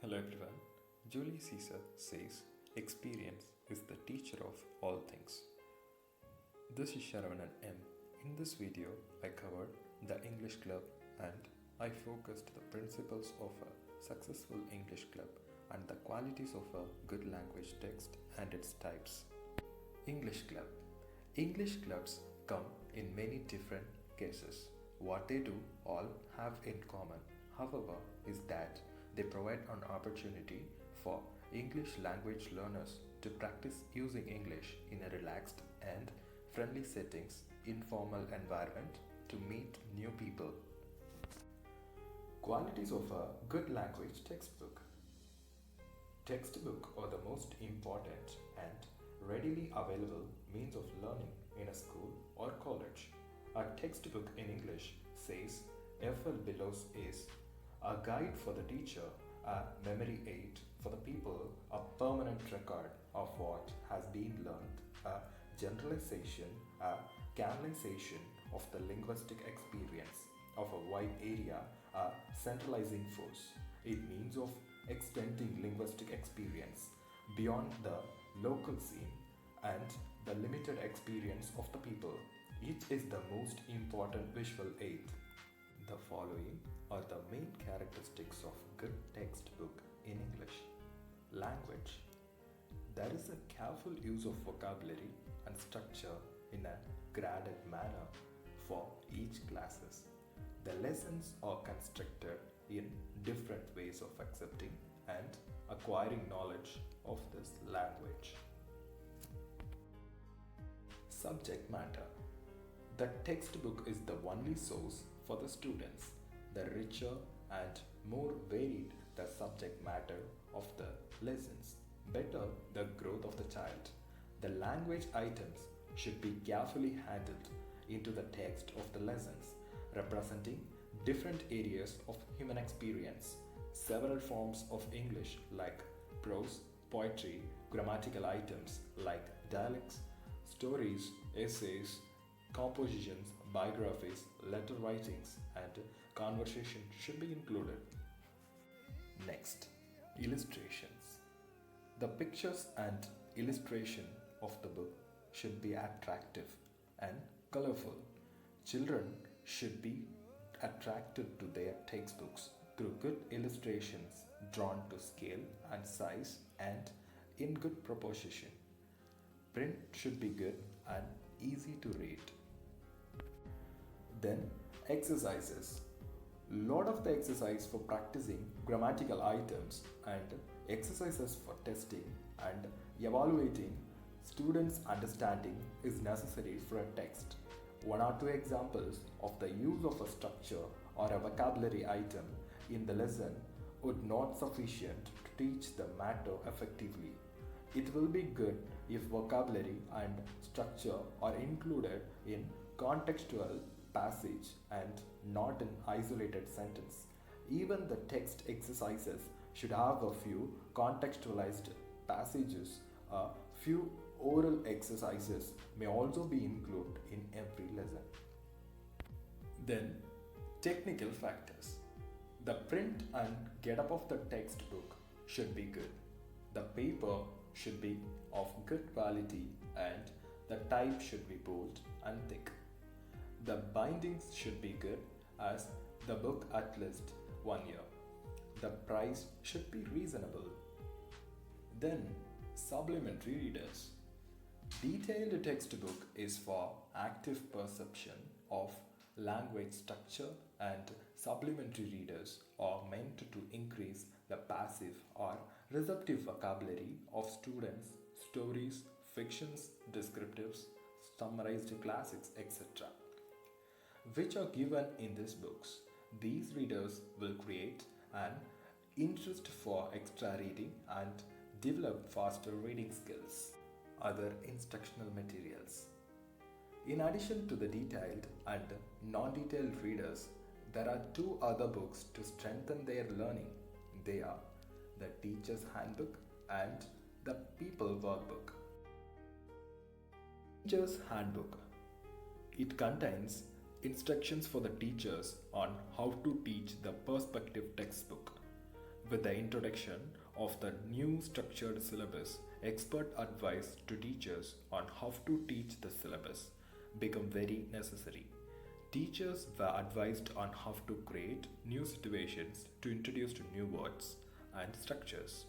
Hello everyone. Julius Caesar says, experience is the teacher of all things. This is Sharavanan M. In this video, I covered the English club and I focused the principles of a successful English club and the qualities of a good language text and its types. English club. English clubs come in many different cases. What they do all have in common, however, is that they provide an opportunity for English language learners to practice using English in a relaxed and friendly settings, informal environment to meet new people. Qualities of a good language textbook. Textbook are the most important and readily available means of learning in a school or college. A textbook in English says FL below is a guide for the teacher, a memory aid for the people, a permanent record of what has been learned, a generalization, a canalization of the linguistic experience of a wide area, a centralizing force. It means of extending linguistic experience beyond the local scene and the limited experience of the people. It is the most important visual aid. The following are the main characteristics of good textbook in English. Language. There is a careful use of vocabulary and structure in a graded manner for each classes. The lessons are constructed in different ways of accepting and acquiring knowledge of this language. Subject matter. The textbook is the only source for the students. The richer and more varied the subject matter of the lessons, better the growth of the child. The language items should be carefully handled into the text of the lessons, representing different areas of human experience. Several forms of English like prose, poetry, grammatical items like dialects, stories, essays, compositions, biographies, letter writings, and conversation should be included. Next, illustrations. The pictures and illustration of the book should be attractive and colorful. Children should be attracted to their textbooks through good illustrations drawn to scale and size and in good proportion. Print should be good and easy to read. Then exercises. Lot of the exercise for practicing grammatical items and exercises for testing and evaluating students' understanding is necessary for a text. One or two examples of the use of a structure or a vocabulary item in the lesson would not sufficient to teach the matter effectively. It will be good if vocabulary and structure are included in contextual passage and not in isolated sentence. Even the text exercises should have a few contextualized passages. A few oral exercises may also be included in every lesson. Then, technical factors. The print and get-up of the textbook should be good. The paper should be of good quality and the type should be bold and thick. The bindings should be good as the book at least 1 year. The price should be reasonable. Then, supplementary readers. Detailed textbook is for active perception of language structure and supplementary readers are meant to increase the passive or receptive vocabulary of students, stories, fictions, descriptives, summarized classics, etc., which are given in these books. These readers will create an interest for extra reading and develop faster reading skills. Other instructional materials. In addition to the detailed and non-detailed readers, there are two other books to strengthen their learning. They are the Teacher's Handbook and the People Workbook. Teacher's Handbook. It contains instructions for the teachers on how to teach the perspective textbook. With the introduction of the new structured syllabus, expert advice to teachers on how to teach the syllabus become very necessary. Teachers were advised on how to create new situations to introduce new words and structures.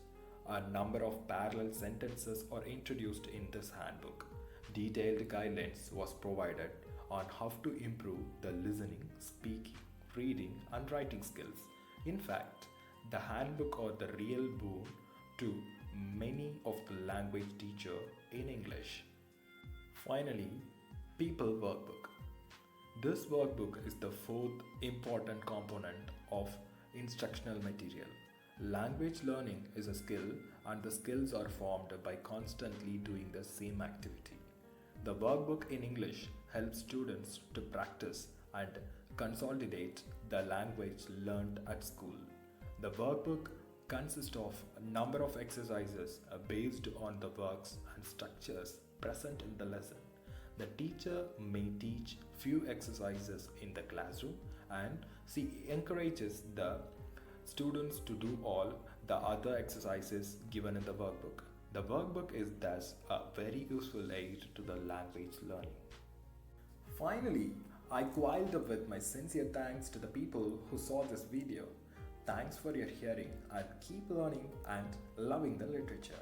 A number of parallel sentences are introduced in this handbook. Detailed guidelines was provided on how to improve the listening, speaking, reading and writing skills. In fact, the handbook are the real boon to many of the language teacher in English. Finally, people workbook. This workbook is the fourth important component of instructional material. Language learning is a skill, and the skills are formed by constantly doing the same activity. The workbook in English helps students to practice and consolidate the language learned at school. The workbook consists of a number of exercises based on the works and structures present in the lesson. The teacher may teach few exercises in the classroom, and she encourages the students to do all the other exercises given in the workbook. The workbook is thus a very useful aid to the language learning. Finally, I coiled up with my sincere thanks to the people who saw this video. Thanks for your hearing and keep learning and loving the literature.